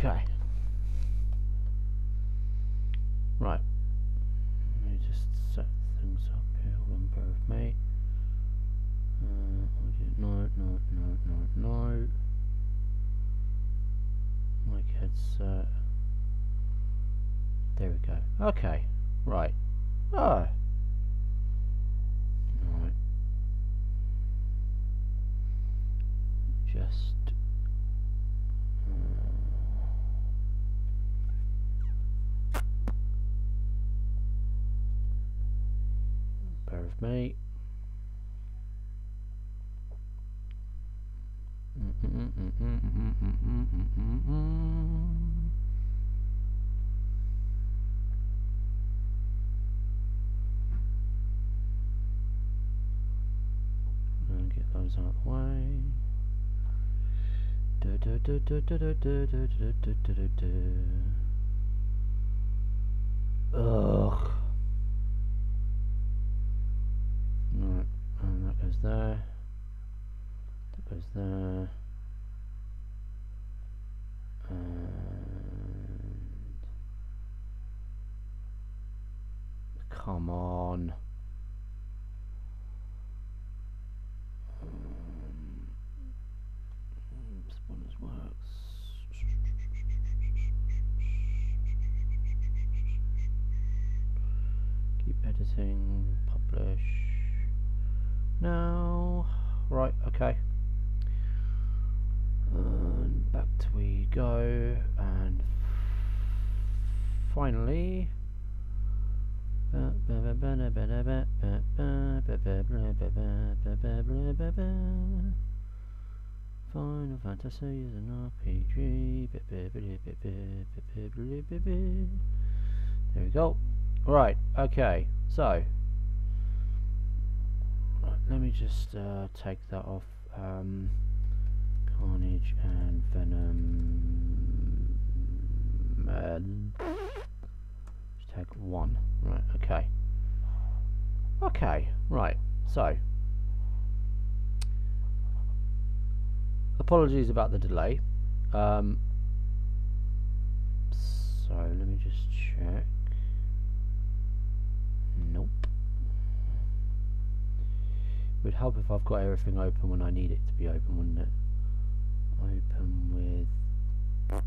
Okay. Right. Let me just set things up here. One bear with me. No. Mic headset. There we go. Okay. Right. Ah. Right. Just. Bear with me. And get those out of the way. Ugh. Right, and that goes there. That goes there. And come on. Spawners works. Keep editing. Publish. No. Right. Okay. And back to we go, and finally Final Fantasy is an RPG. There we go. Right, okay, so let me just take that off. Carnage and Venom. Just take one. Right, okay. Okay, right, so apologies about the delay. So let me just check. Nope. It would help if I've got everything open when I need it to be open, wouldn't it? Open with...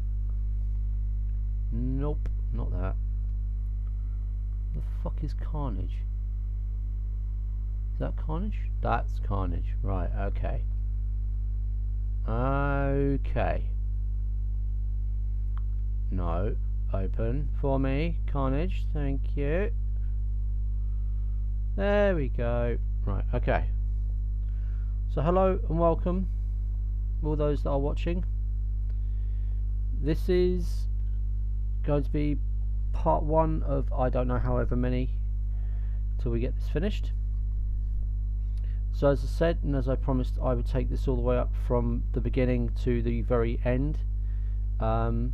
Nope, not that. The fuck is Carnage? Is that Carnage? That's Carnage. Right, okay. Okay. No. Open for me. Carnage. Thank you. There we go. Right, okay. So hello and welcome, all those that are watching. This is going to be part one of I don't know however many till we get this finished. So as I said, and as I promised, I would take this all the way up from the beginning to the very end, and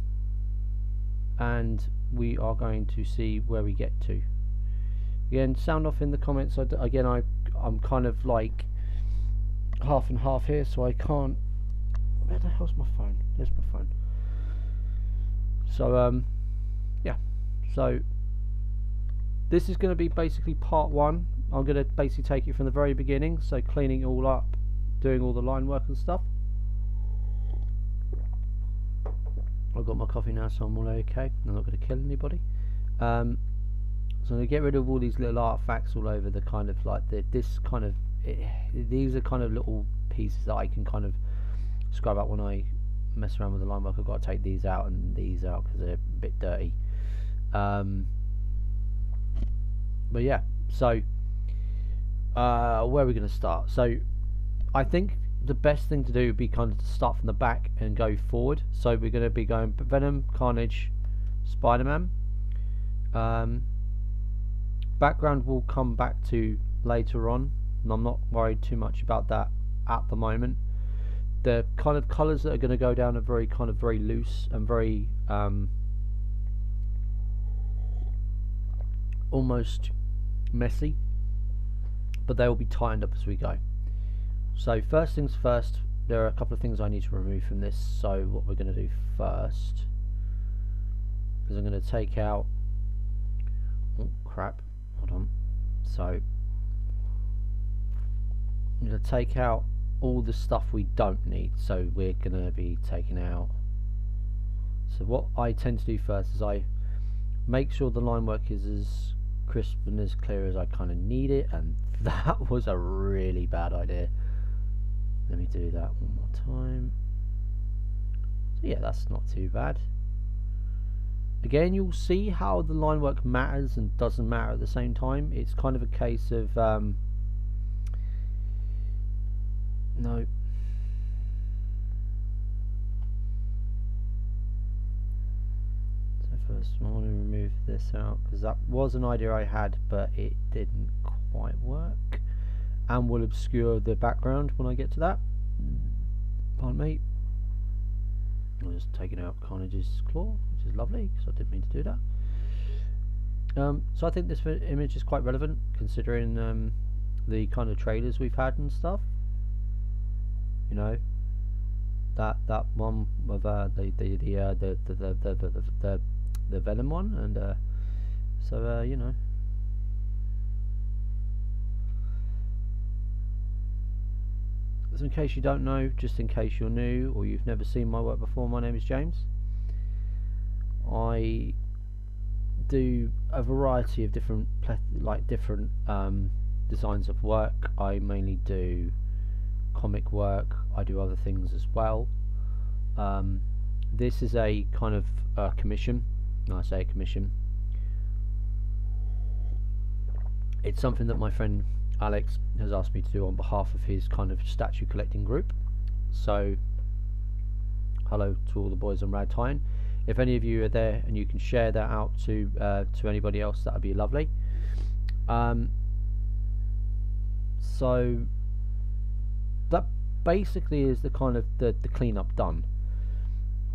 we are going to see where we get to. Again, sound off in the comments. I'm kind of like half and half here, so I can't. Where the hell's my phone? There's my phone. So yeah, so this is going to be basically part one. I'm going to basically take it from the very beginning, so cleaning it all up, doing all the line work and stuff. I've got my coffee now, so I'm all okay. I'm not going to kill anybody. So I'm going to get rid of all these little artifacts all over the kind of like these are kind of little pieces that I can kind of scrub out when I mess around with the line work. I've got to take these out and these out because they're a bit dirty. But yeah, so where are we going to start? So I think the best thing to do would be kind of to start from the back and go forward. So we're going to be going Venom, Carnage, Spider-Man. Background will come back to later on, and I'm not worried too much about that at the moment. The kind of colours that are going to go down are very loose and very almost messy, but they will be tightened up as we go. So first things first, there are a couple of things I need to remove from this. So what we're going to do first is I'm going to take out, oh crap, hold on, so I'm going to take out all the stuff we don't need. So we're going to be taking out, so what I tend to do first is I make sure the line work is as crisp and as clear as I kind of need it, and that was a really bad idea. Let me do that one more time. So yeah, that's not too bad. Again, you'll see how the line work matters and doesn't matter at the same time. It's kind of a case of no. So first I want to remove this out, because that was an idea I had, but it didn't quite work, and will obscure the background when I get to that. Pardon me. I'm just taking out Carnage's claw, which is lovely, because I didn't mean to do that. So I think this image is quite relevant, considering the kind of trailers we've had and stuff. You know, that one of the Venom one, and so you know. So in case you don't know, just in case you're new or you've never seen my work before, my name is James. I do a variety of different designs of work. I mainly do comic work. I do other things as well. This is a kind of commission. When I say a commission, it's something that my friend Alex has asked me to do on behalf of his kind of statue collecting group. So hello to all the boys on Rad Tie-In. If any of you are there and you can share that out to anybody else, that would be lovely. So that basically is the kind of the cleanup done.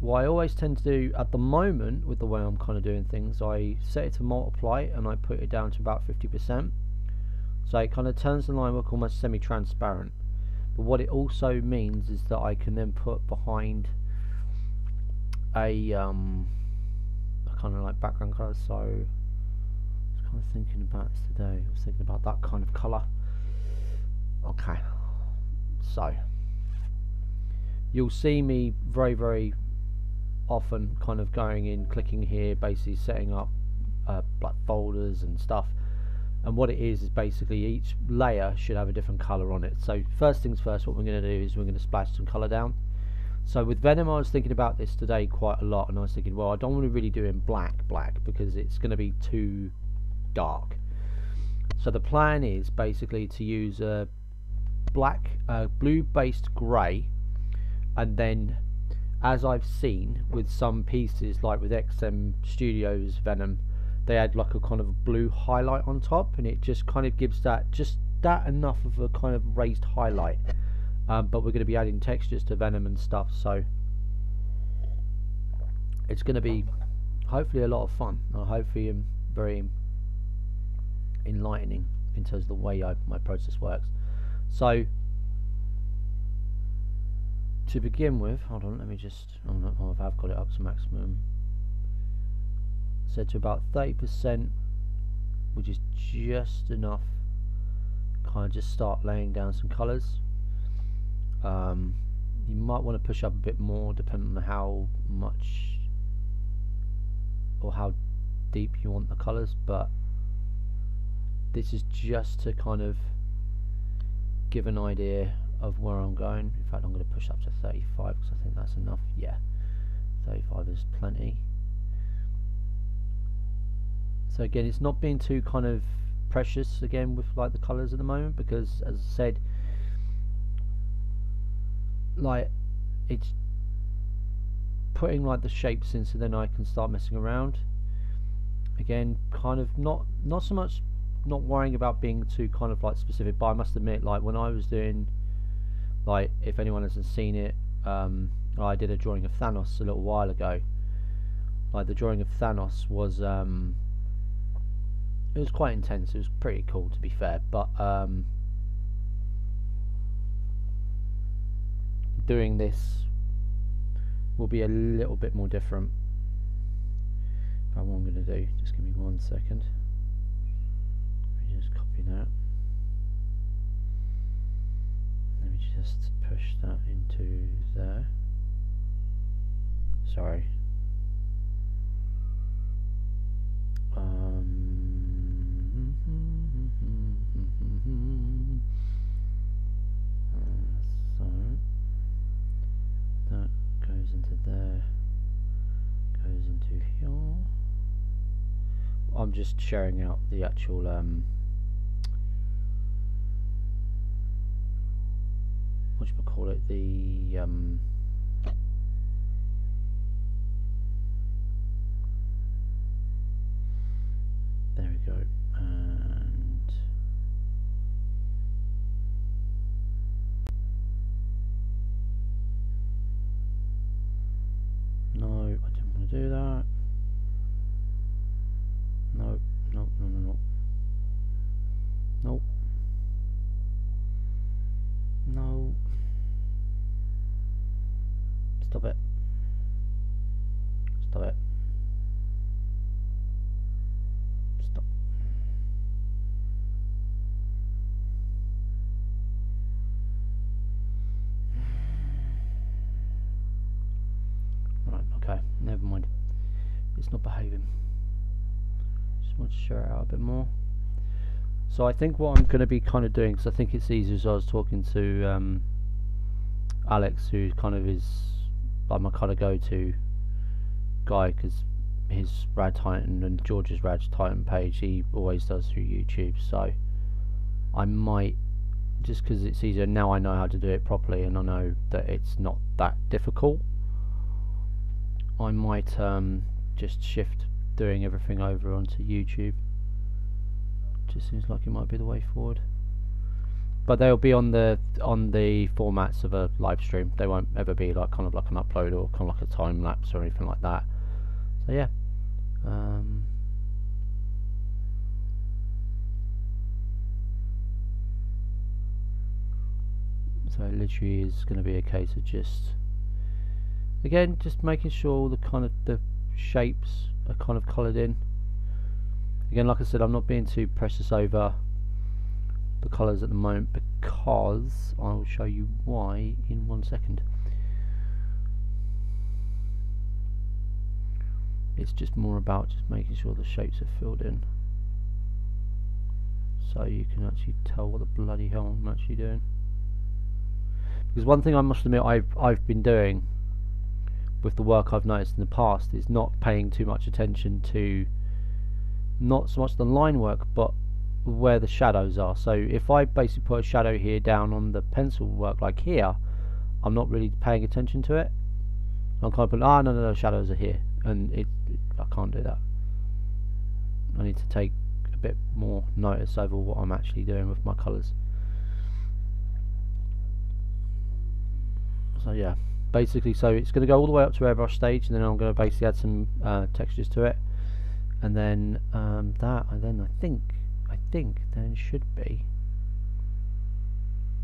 What I always tend to do at the moment with the way I'm kind of doing things, I set it to multiply and I put it down to about 50%. So it kind of turns the line work almost semi-transparent. But what it also means is that I can then put behind a kind of like background colour. So I was kind of thinking about this today. I was thinking about that kind of colour. Okay. So you'll see me very, very often kind of going in, clicking here, basically setting up like folders and stuff. And what it is basically each layer should have a different colour on it. So first things first, what we're going to do is we're going to splash some colour down. So with Venom, I was thinking about this today quite a lot, and I was thinking, well, I don't want to really do it in black because it's going to be too dark. So the plan is basically to use a blue based grey, and then as I've seen with some pieces like with XM Studios Venom, they add like a kind of blue highlight on top, and it just kind of gives that enough of a kind of raised highlight. But we're going to be adding textures to Venom and stuff, so it's going to be hopefully a lot of fun, and hopefully very enlightening in terms of the way my process works. So to begin with, hold on, let me just, I've got it up to maximum. Set to about 30%, which is just enough. Kind of just start laying down some colours. You might want to push up a bit more depending on how much or how deep you want the colours, but this is just to kind of give an idea of where I'm going. In fact, I'm going to push up to 35 because I think that's enough. Yeah, 35 is plenty. So again, it's not being too kind of precious again with like the colours at the moment, because as I said, like it's putting like the shapes in so then I can start messing around. Again, kind of not so much not worrying about being too kind of like specific, but I must admit, like when I was doing, like if anyone hasn't seen it, I did a drawing of Thanos a little while ago. Like the drawing of Thanos was it was quite intense. It was pretty cool, to be fair, but doing this will be a little bit more different. going to do. Just give me 1 second. Let me just copy that. Let me just push that into there. Sorry. So that goes into there, goes into here. I'm just sharing out the actual whatchamacallit, the there we go, and no, I didn't want to do that. No, no, no, no, no. Nope. No. Stop it. Stop it. Stop. Right, okay, never mind. It's not behaving. Just want to share it out a bit more. So I think what I'm going to be kind of doing, because I think it's easier, as I was talking to Alex, who kind of is like my kind of go-to guy, because his Rad Titan and George's Rad Titan page he always does through YouTube. So I might, just because it's easier now, I know how to do it properly and I know that it's not that difficult, I might just shift doing everything over onto YouTube. Just seems like it might be the way forward. But they'll be on the formats of a live stream. They won't ever be like kind of like an upload or kind of like a time lapse or anything like that. So yeah. So it literally is going to be a case of just, again, just making sure all the kind of the shapes are kind of coloured in. Again, like I said, I'm not being too precious over the colours at the moment, because I will show you why in 1 second. It's just more about just making sure the shapes are filled in, so you can actually tell what the bloody hell I'm actually doing. Because one thing I must admit I've been doing with the work I've noticed in the past is not paying too much attention to not so much the line work, but where the shadows are. So if I basically put a shadow here down on the pencil work like here, I'm not really paying attention to it. I'm kind of putting, no, no, shadows are here, and I can't do that. I need to take a bit more notice over what I'm actually doing with my colours. So yeah, basically, so it's going to go all the way up to airbrush stage, and then I'm going to basically add some textures to it, and then I think then should be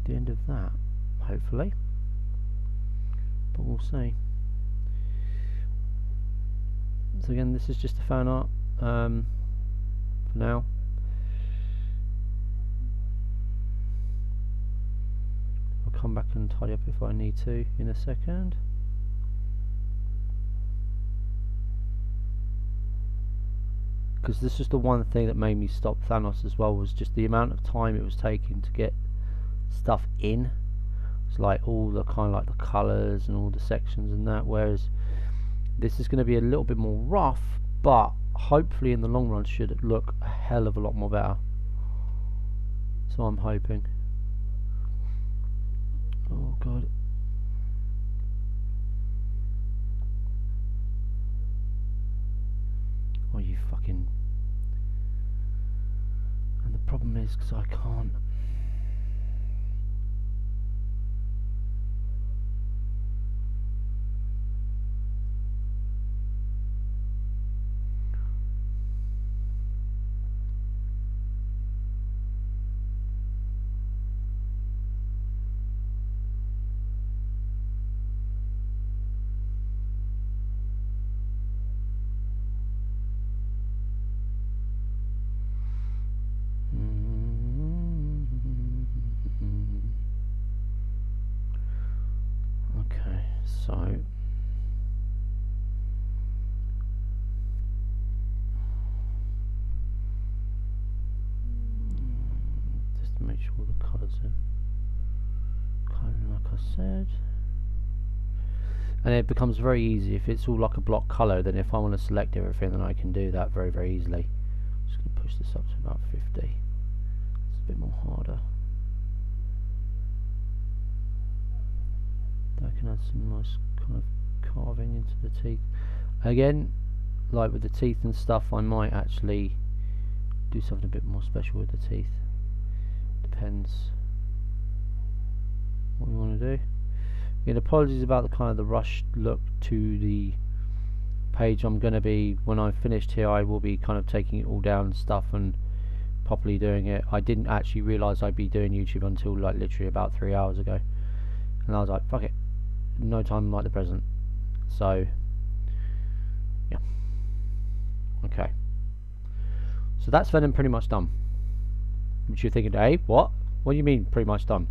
the end of that, hopefully, but we'll see. So again, this is just a fan art for now. I'll come back and tidy up if I need to in a second. Because this is the one thing that made me stop Thanos as well, was just the amount of time it was taking to get stuff in. It's like all the kind of like the colours and all the sections and that, whereas this is going to be a little bit more rough, but hopefully in the long run should look a hell of a lot more better. So I'm hoping. Oh god. Oh, you fucking... And the problem is, because I can't... So just to make sure the colours are kind of like I said. And it becomes very easy if it's all like a block colour. Then if I want to select everything, then I can do that very, very easily. I'm just going to push this up to about 50. It's a bit more harder. I can add some nice kind of carving into the teeth. Again, like with the teeth and stuff, I might actually do something a bit more special with the teeth. Depends what we want to do. Again, apologies about the kind of the rushed look to the page. I'm going to be, when I've finished here, I will be kind of taking it all down and stuff and properly doing it. I didn't actually realise I'd be doing YouTube until like literally about 3 hours ago, and I was like, fuck it, no time like the present. So yeah, okay, so that's Venom pretty much done. Which you're thinking, hey, what do you mean pretty much done?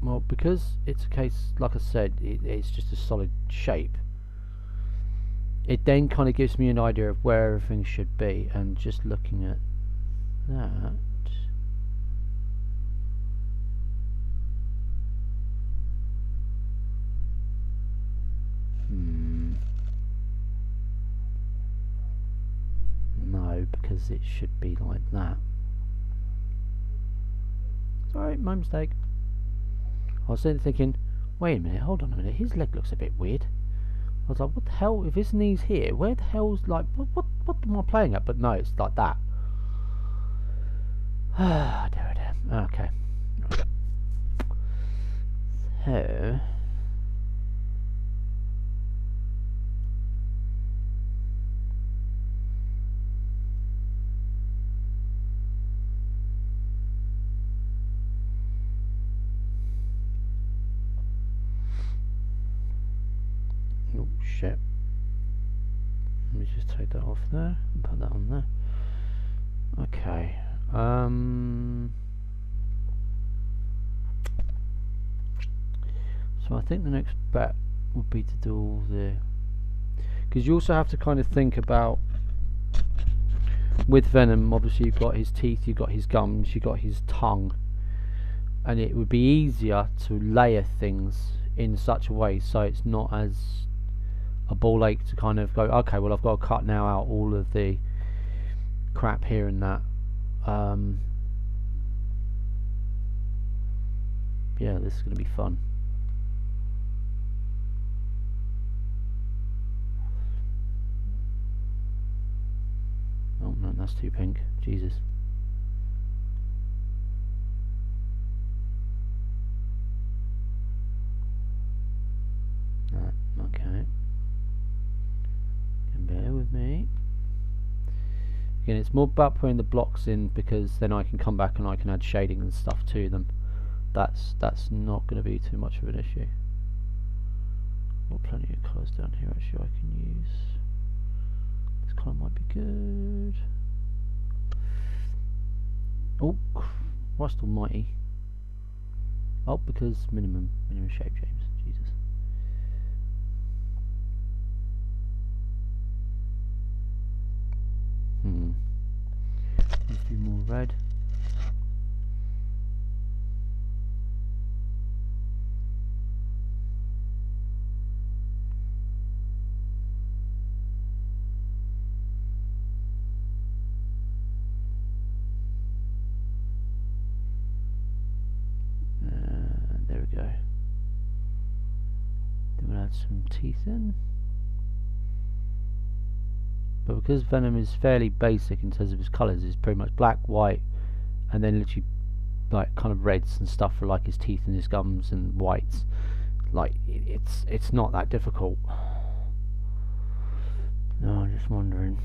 Well, because it's a case, like I said, it's just a solid shape. It then kind of gives me an idea of where everything should be, and just looking at that, no, because it should be like that. Sorry, my mistake. I was then thinking, wait a minute, hold on a minute, his leg looks a bit weird. I was like, what the hell, if his knee's here, where the hell's, like, what am I playing at? But no, it's like that. Ah, dear. Okay. So oh shit. Let me just take that off there and put that on there. Okay. So I think the next bet would be to do all the, because you also have to kind of think about, with Venom, obviously you've got his teeth, you've got his gums, you've got his tongue, and it would be easier to layer things in such a way so it's not as a ball ache to kind of go, okay, well I've got to cut now out all of the crap here and that. Yeah, this is going to be fun. Oh no, that's too pink. Jesus. Okay. Can bear with me. Again, it's more about putting the blocks in, because then I can come back and I can add shading and stuff to them. That's not going to be too much of an issue. Got plenty of colours down here actually I can use. This colour might be good. Oh, Christ almighty. Oh, because minimum shape, James. Jesus. Let's do more red. There we go. Then we'll add some teeth in. But because Venom is fairly basic in terms of his colours, it's pretty much black, white, and then literally like kind of reds and stuff for like his teeth and his gums, and whites. Like it's not that difficult. No, I'm just wondering.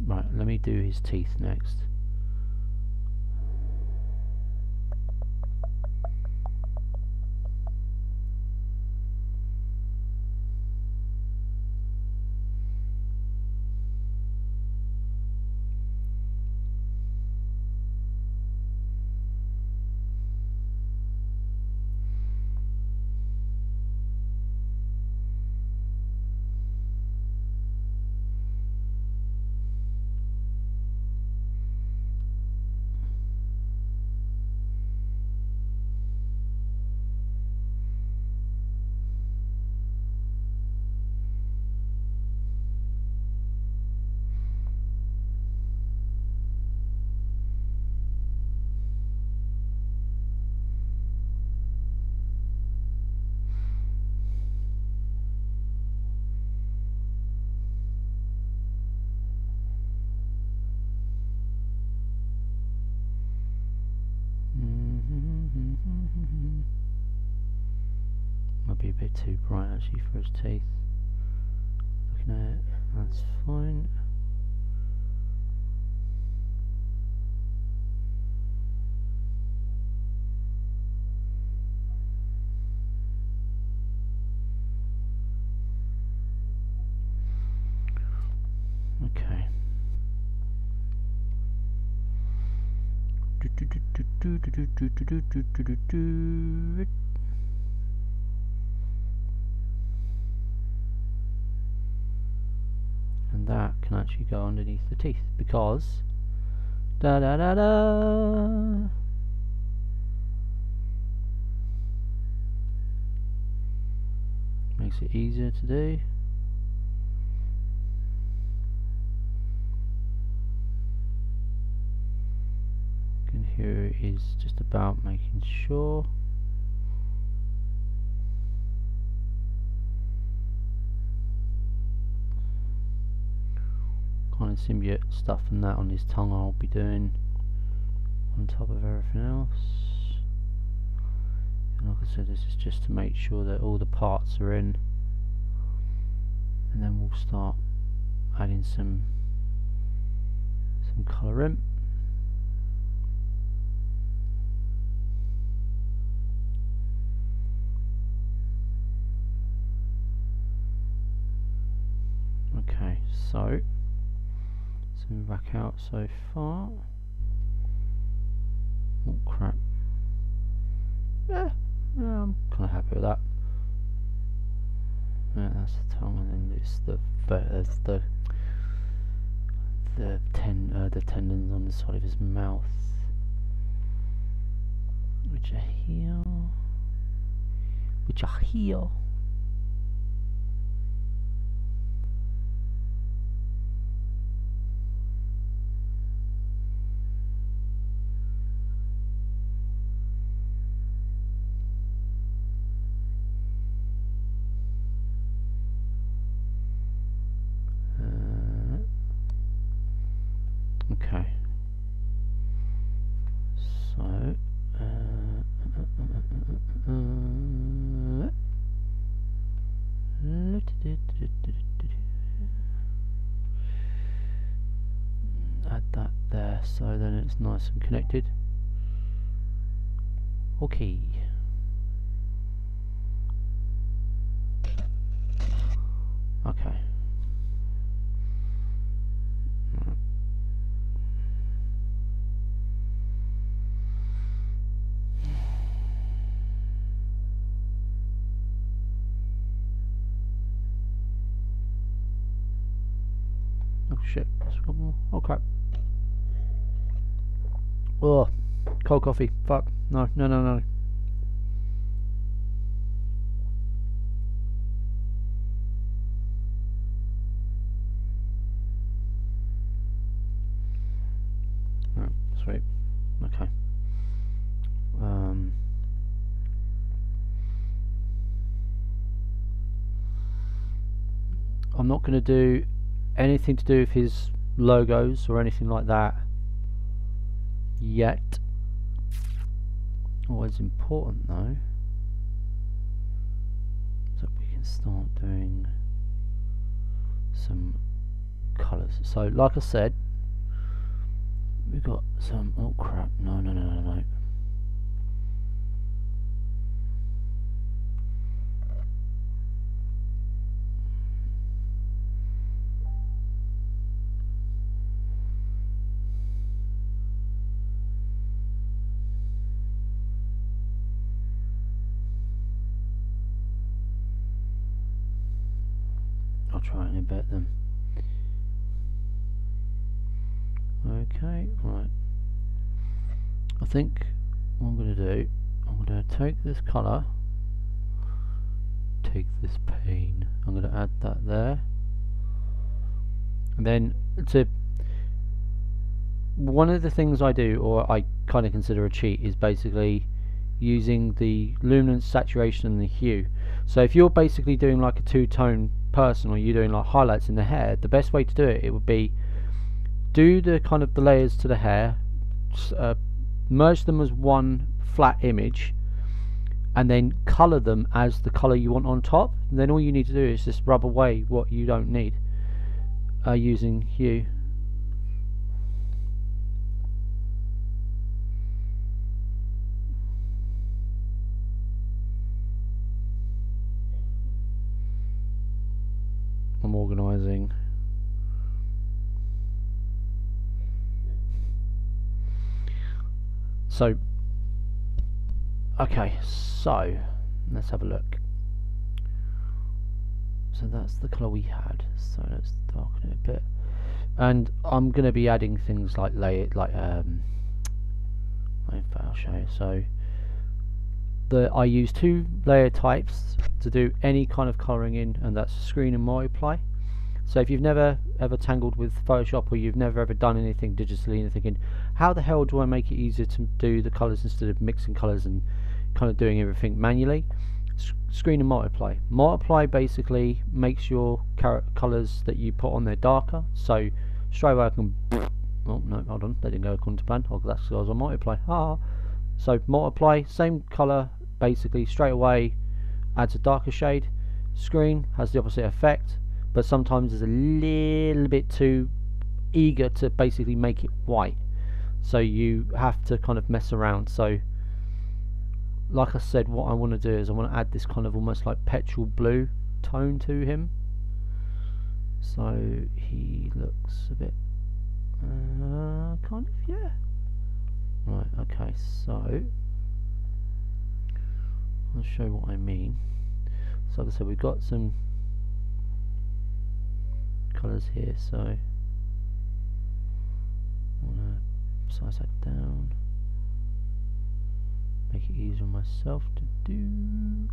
Right, let me do his teeth next. Might be a bit too bright actually for his teeth. Looking at it, that's fine. Okay. And that can actually go underneath the teeth because da da da da. Makes it easier to do. And here is just about making sure. Kind of symbiote stuff and that on his tongue I'll be doing on top of everything else. And like I said, this is just to make sure that all the parts are in, and then we'll start adding some colour in. Okay, so zoom back out so far. Oh crap. Yeah, I'm kind of happy with that. Yeah, that's the tongue, and then it's the tendons on the side of his mouth, which are here. Okay, so add that there, so then it's nice and connected. Okay. Okay. Oh shit, there's a couple more. Oh crap. Oh, cold coffee. Fuck. No. Oh, sweet. Okay. I'm not going to do anything to do with his logos or anything like that yet. Always important though, so we can start doing some colours. So like I said, we've got some, oh crap, no. I'll try and embed them. Okay, right. I think what I'm going to do, I'm going to take this colour, take this pane, I'm going to add that there, and then one of the things I do, or I kind of consider a cheat, is basically using the luminance, saturation and the hue. So if you're basically doing like a two-tone person, or you're doing like highlights in the hair, the best way to do it would be do the kind of the layers to the hair, merge them as one flat image, and then colour them as the colour you want on top. And then all you need to do is just rub away what you don't need using hue. I'm organising. So, okay, so let's have a look. So that's the colour we had. So let's darken it a bit. And I'm going to be adding things like I'll show you. So I use 2 layer types to do any kind of colouring in, and that's screen and multiply. So if you've never ever tangled with Photoshop, or you've never ever done anything digitally, and you're thinking, how the hell do I make it easier to do the colours instead of mixing colours and kind of doing everything manually? Screen and multiply. Multiply basically makes your colours that you put on there darker. So straight away I can, oh no, hold on, that didn't go according to plan. Oh, that's because I was on multiply. So multiply, same colour basically, straight away adds a darker shade. Screen has the opposite effect, but sometimes is a little bit too eager to basically make it white, so you have to kind of mess around. So like I said, what I want to do is I want to add this kind of almost like petrol blue tone to him, so he looks a bit kind of, yeah, right. Okay, so I'll show you what I mean. So like I said, we've got some colours here, so I want to size that down, make it easier on myself to do.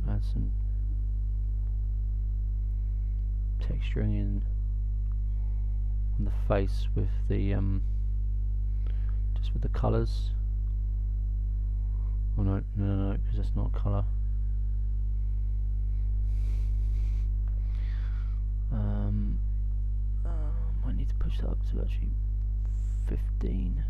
Add some texturing in on the face with the just with the colours. Oh no, because that's not colour. I need to push that up to actually 15.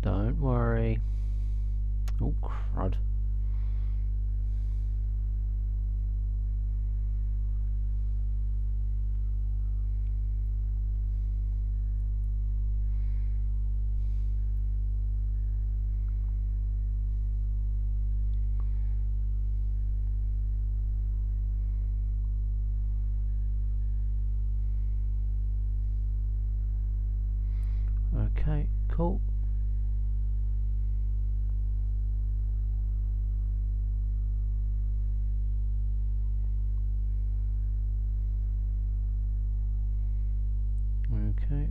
Don't worry. Oh crud. Okay, cool. Okay.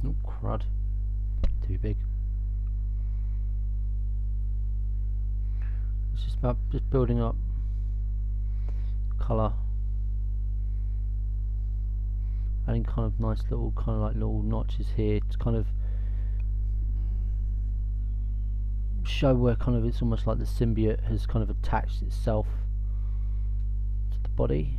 Oh crud, too big. It's just about just building up colour, adding kind of nice little little notches here to kind of show where kind of it's almost like the symbiote has kind of attached itself to the body.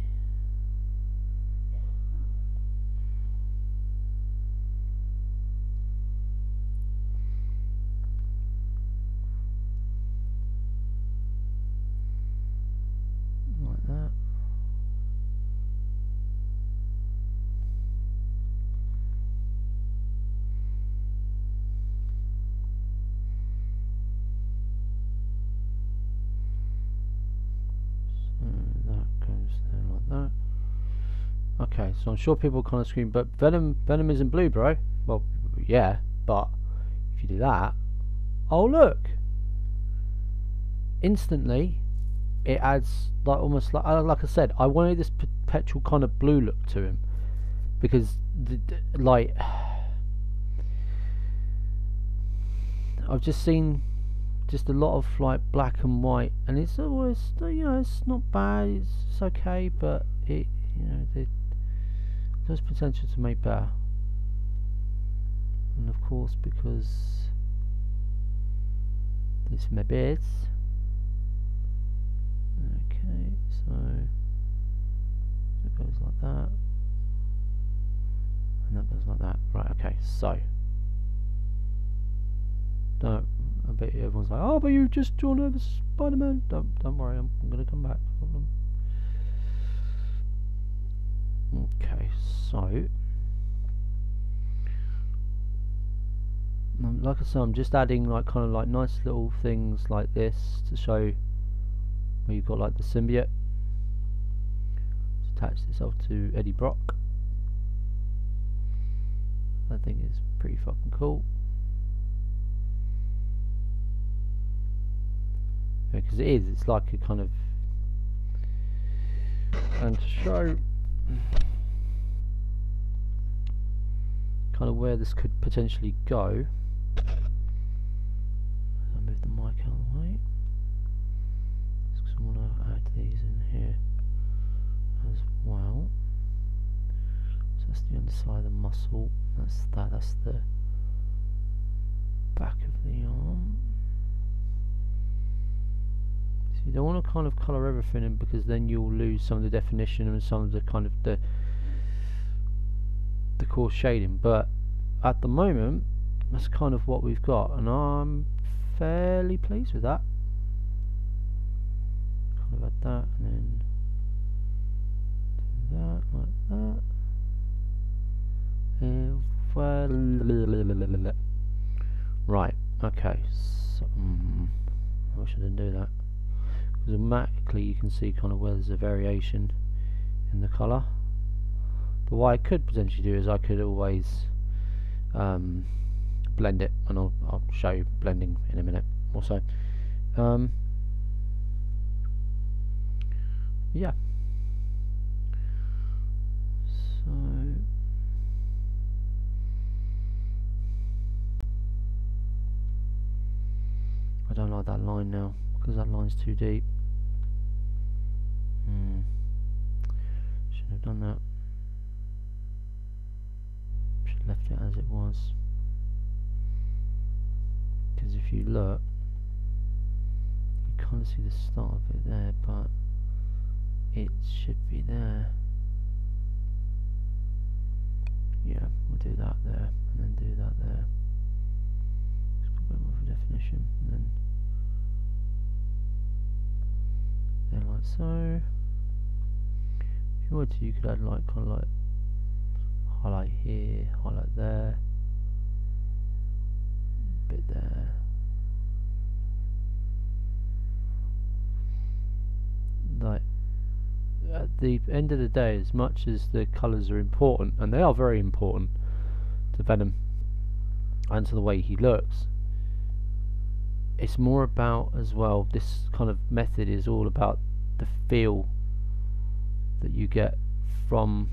Like that. Okay, so I'm sure people kind of scream, but Venom isn't blue, bro. Well, yeah, but if you do that, oh look, instantly it adds like almost like I said, I wanted this perpetual kind of blue look to him because like I've just seen just a lot of like black and white, and it's always, you know, it's not bad, it's okay, but it, you know, there's potential to make better. And of course, because it's my bits. Okay, so it goes like that, and that goes like that. Right, okay, so don't, I bet you everyone's like, oh, but you just drawn over Spider-Man. Don't worry, I'm gonna come back. Okay, so like I said, I'm just adding like kind of like nice little things like this to show where you've got like the symbiote. It's attached itself to Eddie Brock. I think it's pretty fucking cool. Because it's like a kind of, and to show kind of where this could potentially go, I'll move the mic out of the way because I want to add these in here as well. So that's the underside of the muscle, that's the back of the arm. So you don't want to kind of colour everything in, because then you'll lose some of the definition and some of the kind of the coarse shading, but at the moment that's kind of what we've got, and I'm fairly pleased with that. Kind of add that and then do that like that. Right, okay, so I shouldn't do that, because automatically you can see kind of where there's a variation in the colour. But what I could potentially do is I could always blend it, and I'll show you blending in a minute or so. Yeah. So I don't like that line now, because that line's too deep. Shouldn't have done that. Should have left it as it was. Because if you look, you can't see the start of it there, but it should be there. Yeah, we'll do that there, and then do that there. Just put a bit more of a definition, and then there, like so. If you wanted to, you could add like kind of like highlight here, highlight there, bit there. Like, at the end of the day, as much as the colours are important, and they are very important to Venom and to the way he looks, it's more about, as well, this kind of method is all about the feel that you get from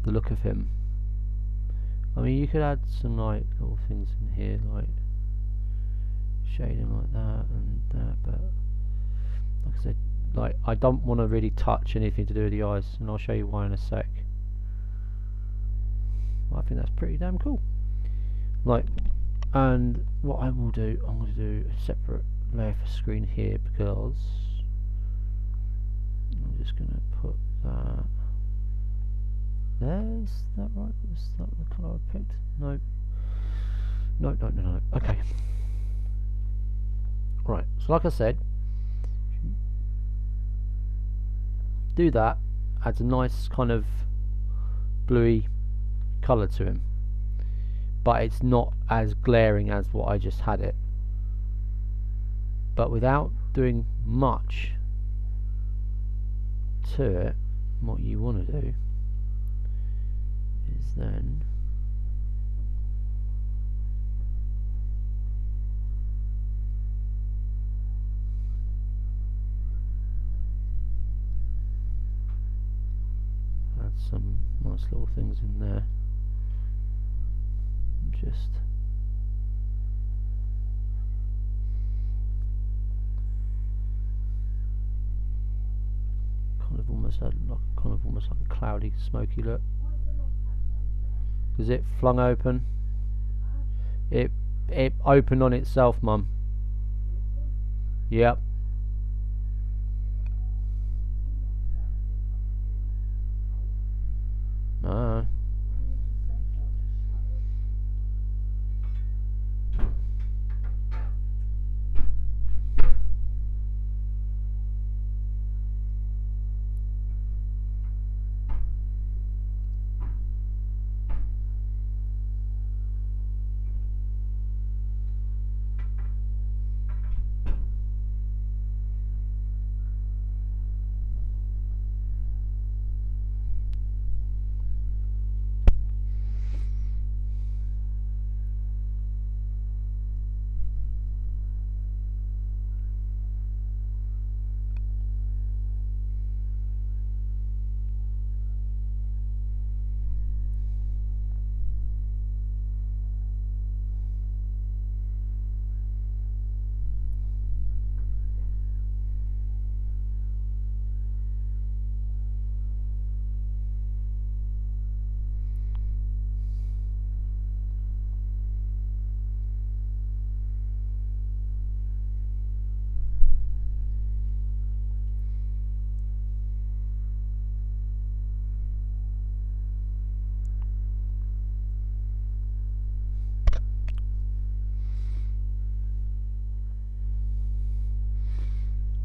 the look of him. I mean, you could add some like little things in here, like shading like that and that, but like I said, like I don't want to really touch anything to do with the eyes, and I'll show you why in a sec. I think that's pretty damn cool. Like, and what I will do, I'm going to do a separate layer for screen here, because I'm just going to put that there. Is that right? Is that the colour I picked? No. No. Okay. Right, so like I said, do that, adds a nice kind of bluey colour to him, but it's not as glaring as what I just had it. But without doing much to it, what you want to do is then add some nice little things in there. Just kind of almost like a cloudy, smoky look. Because it flung open. It opened on itself, Mum. Yep. Ah.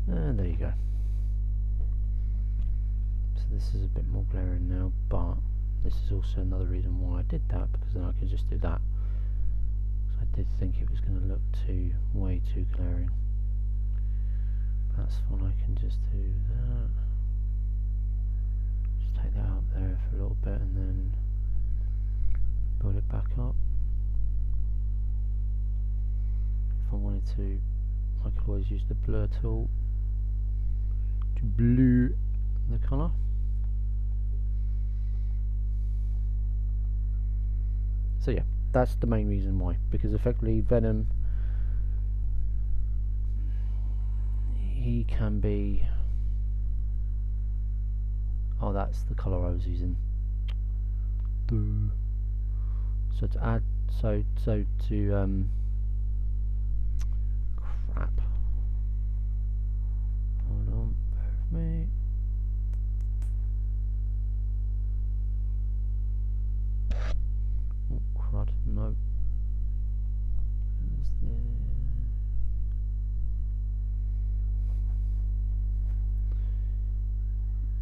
And there you go. So this is a bit more glaring now, but this is also another reason why I did that, because then I could just do that. So I did think it was going to look way too glaring. That's fine, I can just do that. Just take that out there for a little bit and then build it back up. If I wanted to, I could always use the blur tool to blur the colour. So yeah, that's the main reason why, because effectively Venom, he can be, oh, that's the colour I was using. So to add, so to crap, hold on, bear with me. Oh crud, no. Who's there?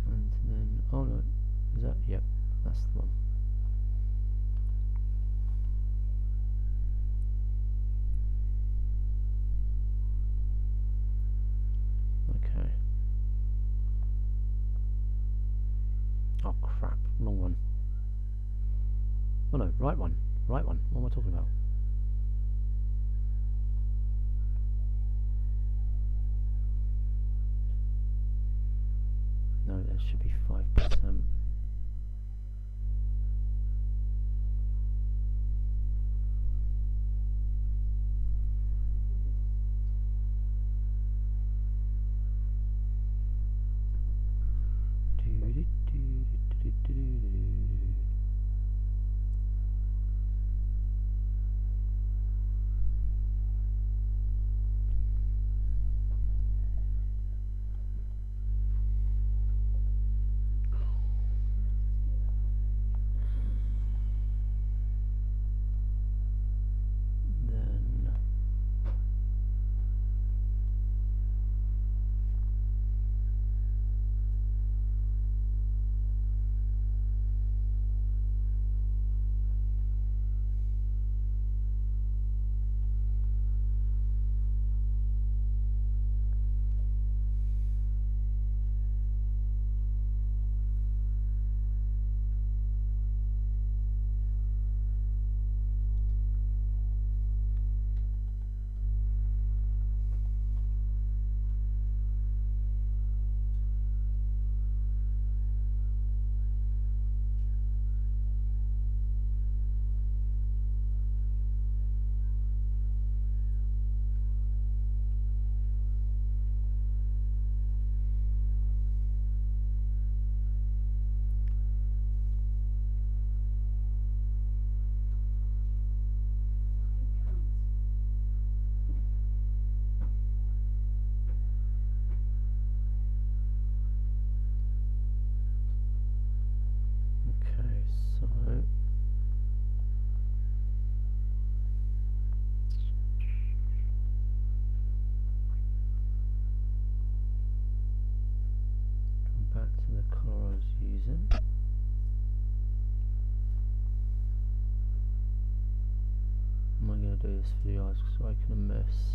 And then, oh no, is that, yep, that's the one. Okay. Oh crap, wrong one. Oh no, right one. Right one. What am I talking about? No, that should be 5%. back to the colour I was using. Am I going to do this for the eyes so I can miss?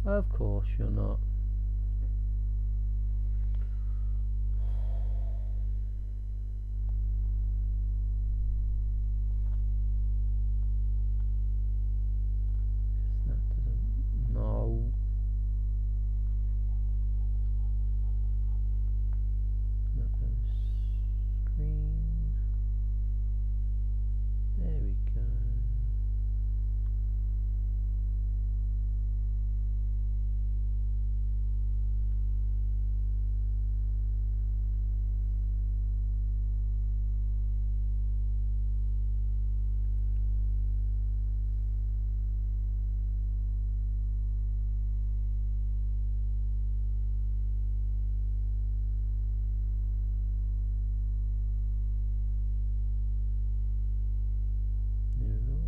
Of course you're not. That doesn't. No. That goes screen. There we go. There we go.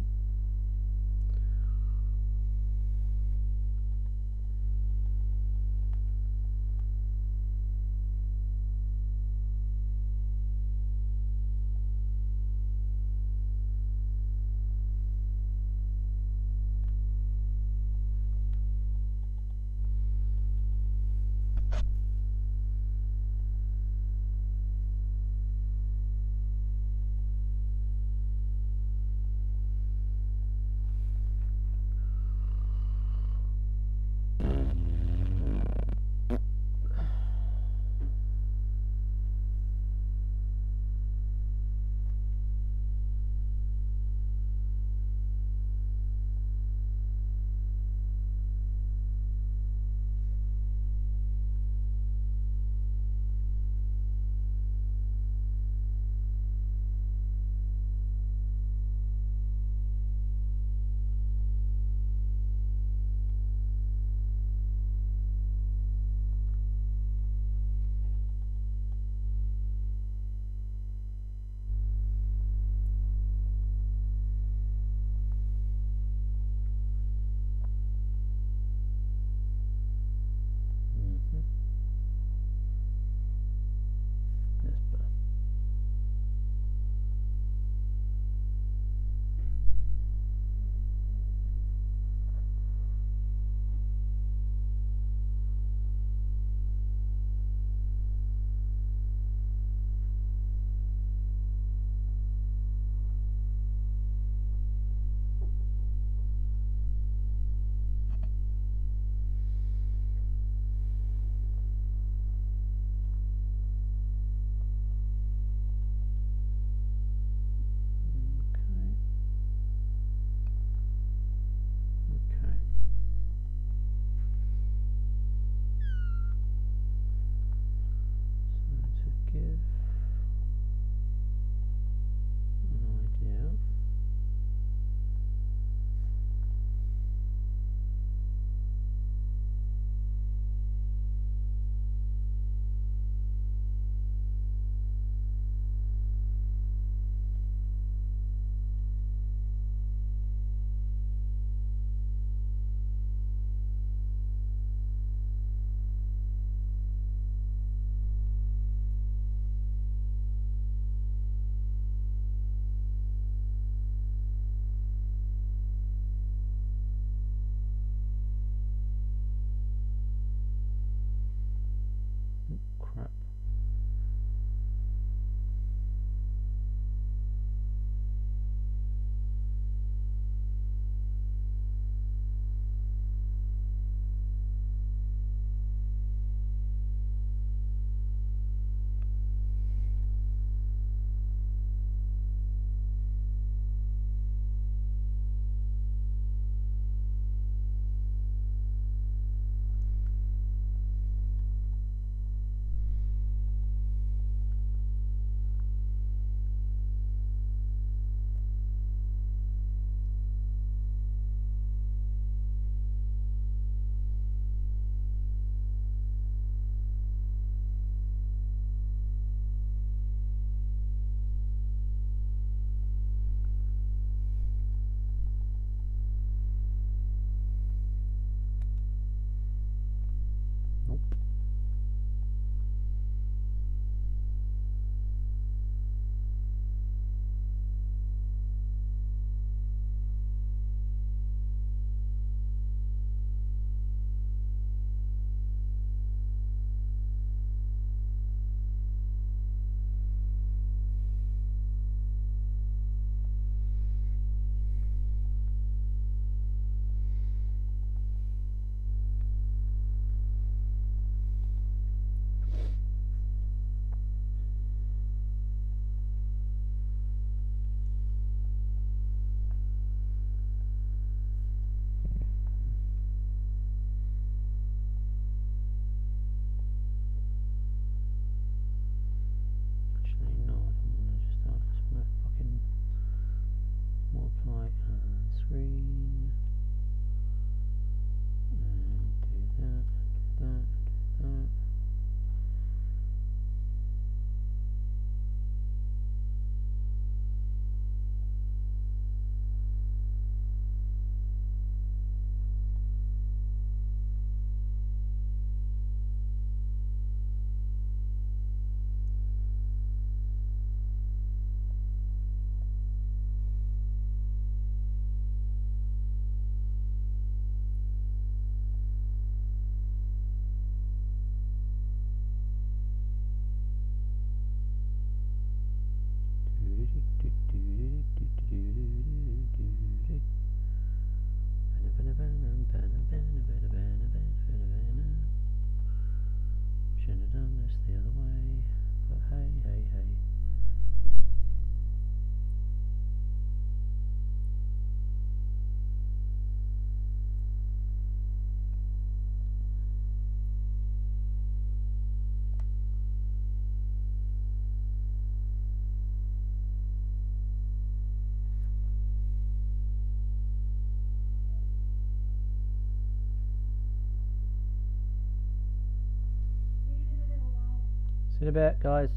In a bit, guys.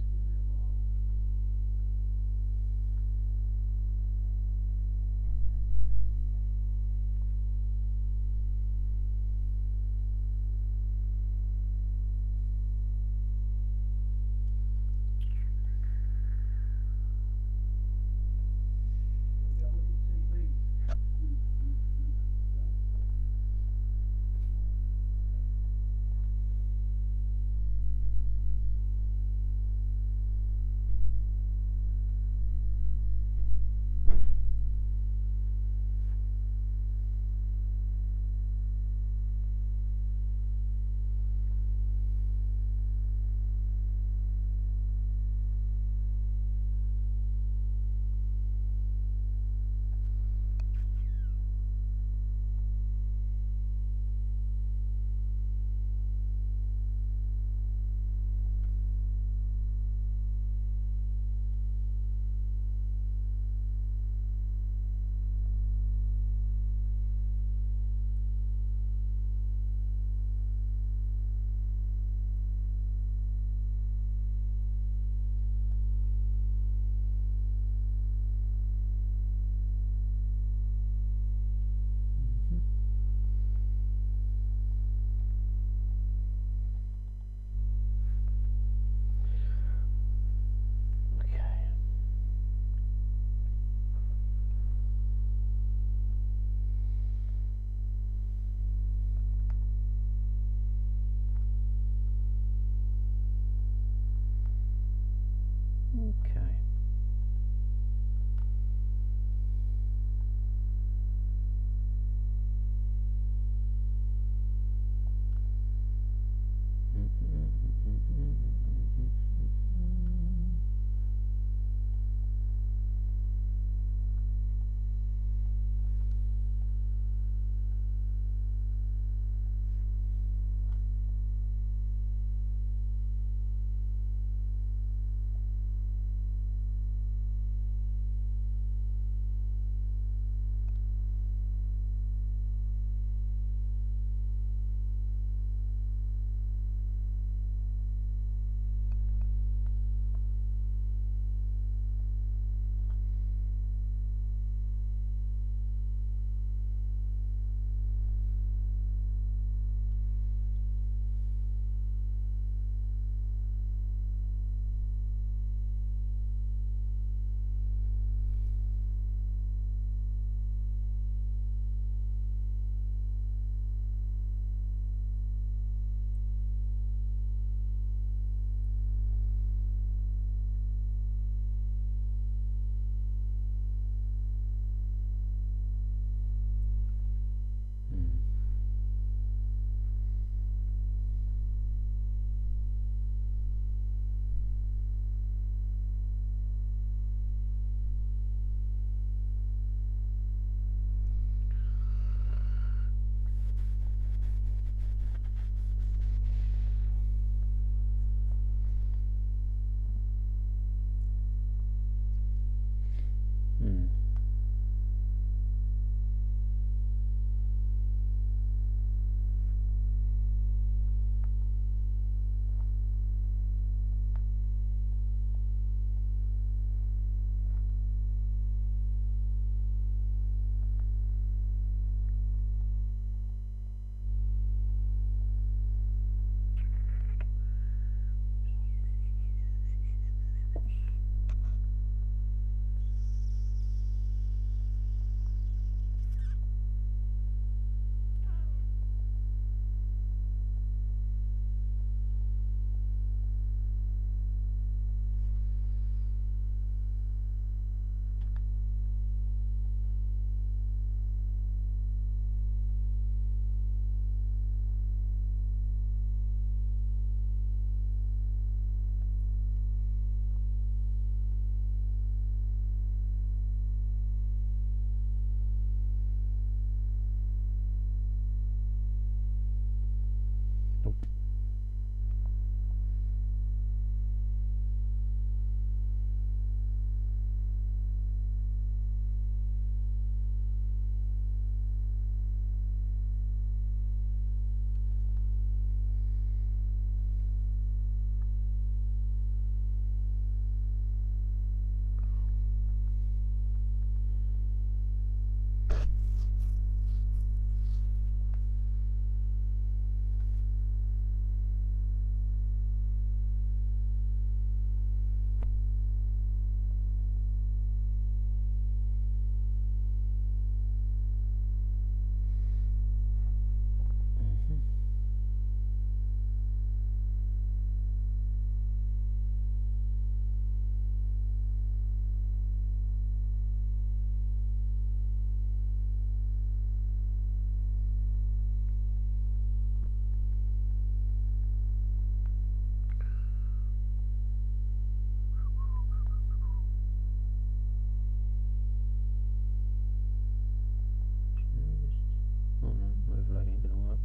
overlay ain't gonna work.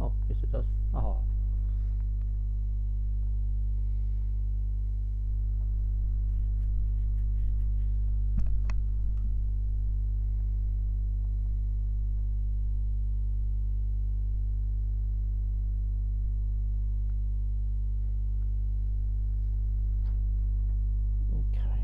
Oh, yes it does. Oh. Okay.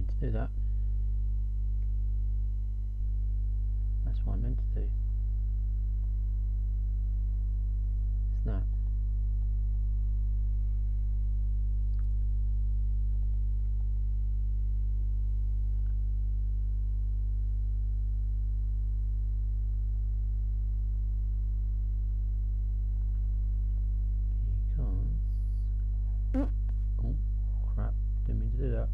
mean to do that. That's what I meant to do. It's that. Because oh crap! Didn't mean to do that.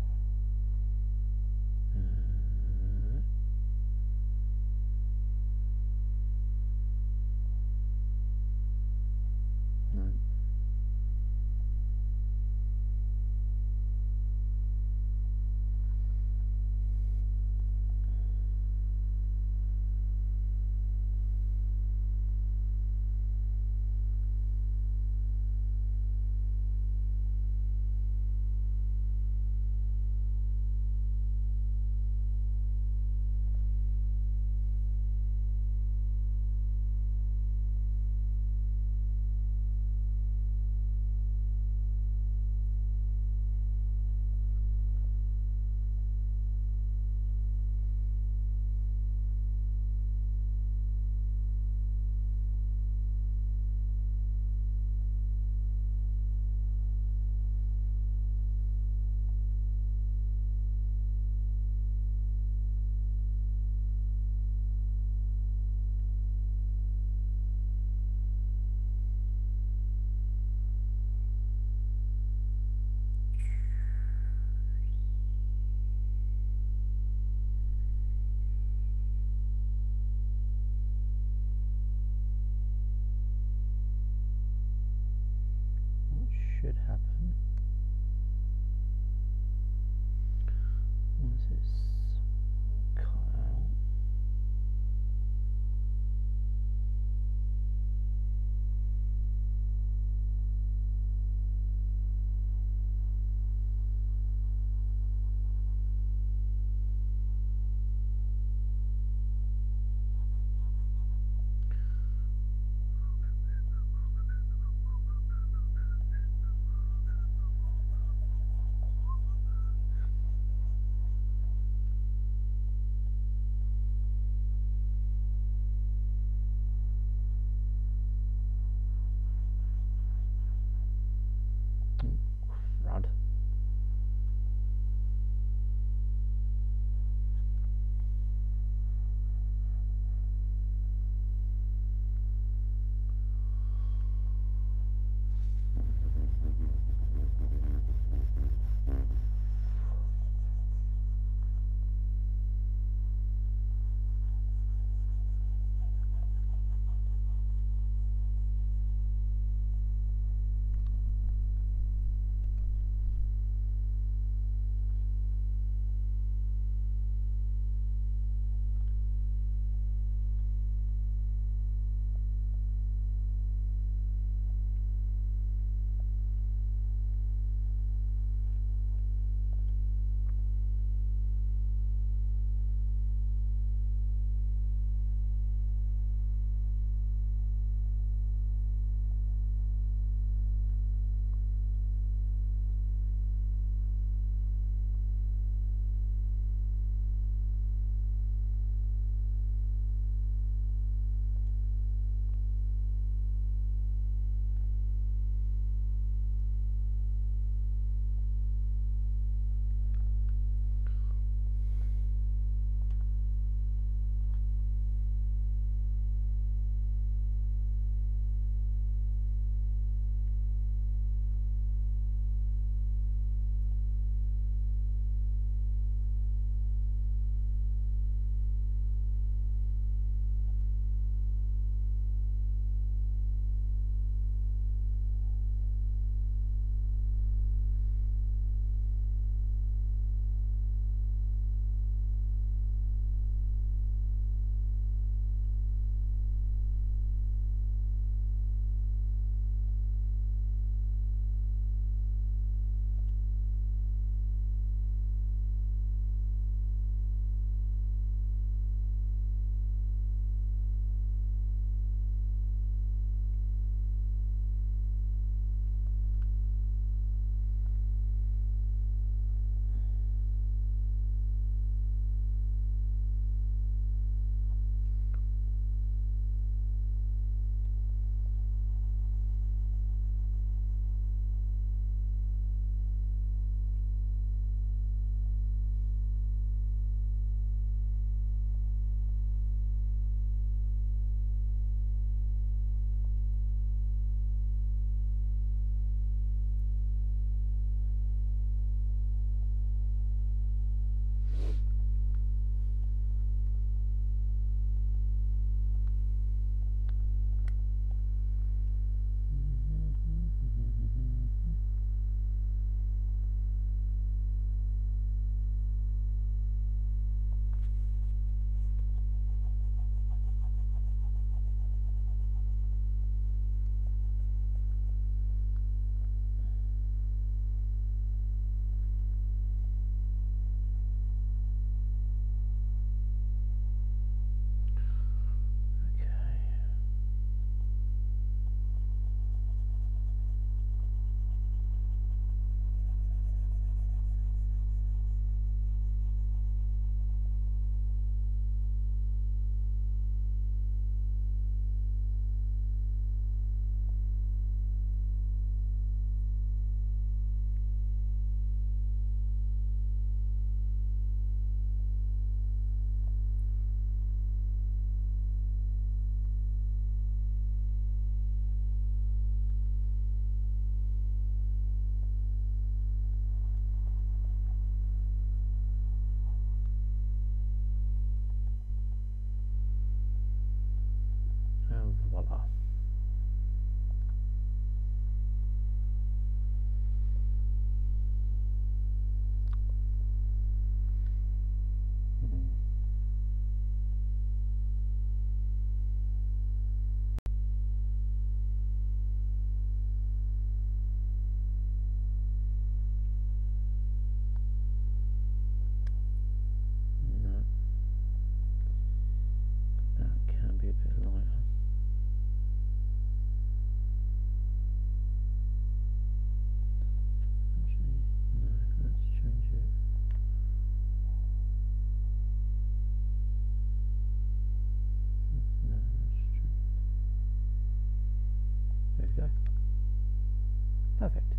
Perfect.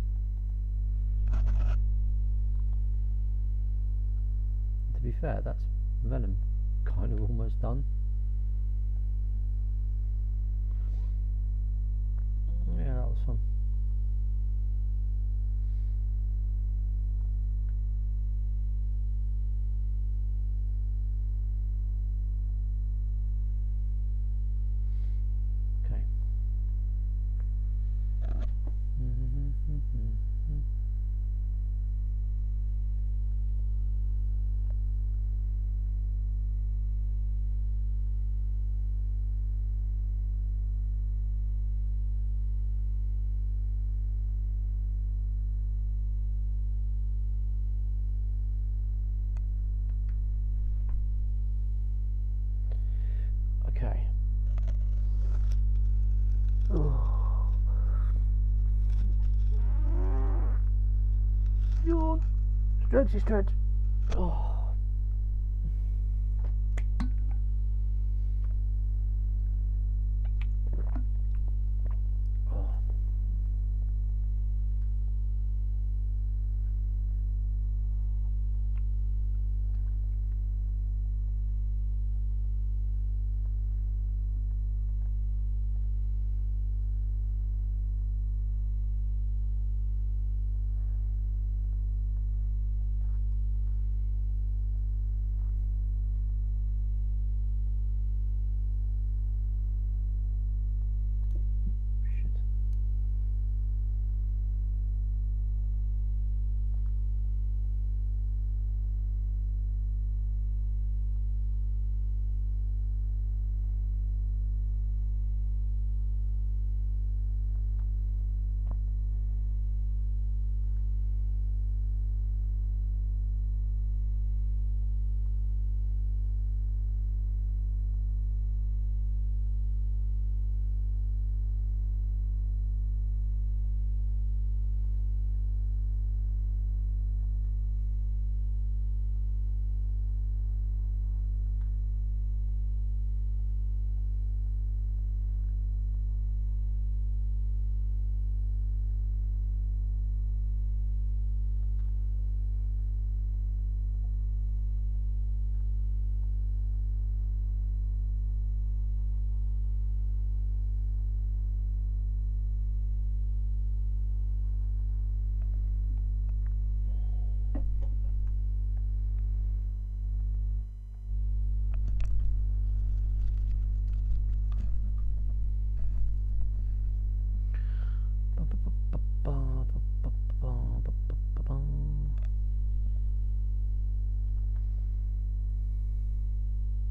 To be fair, that's Venom kind of almost done. Yeah, that was fun. Okay. Okay. Yawn. Stretchy stretch. Oh.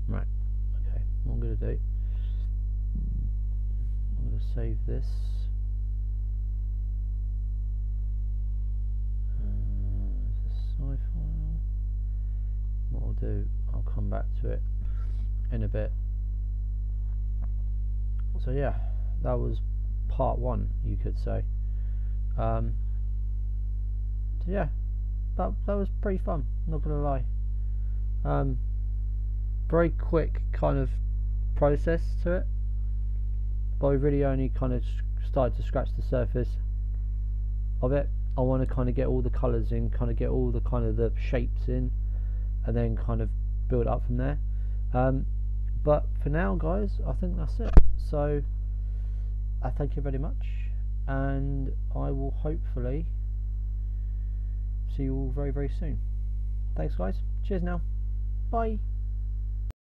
Right, okay, what I'm going to do, I'm going to save this, it's a sci file. What I'll do, I'll come back to it in a bit. So yeah, that was part one, you could say. So yeah, that was pretty fun, not gonna lie. Very quick kind of process to it, but I really only kind of started to scratch the surface of it. I want to kind of get all the colours in, kind of get all the kind of the shapes in, and then kind of build up from there. But for now, guys, I think that's it. So I thank you very much, and I will hopefully see you all very, very soon. Thanks, guys. Cheers now. Bye.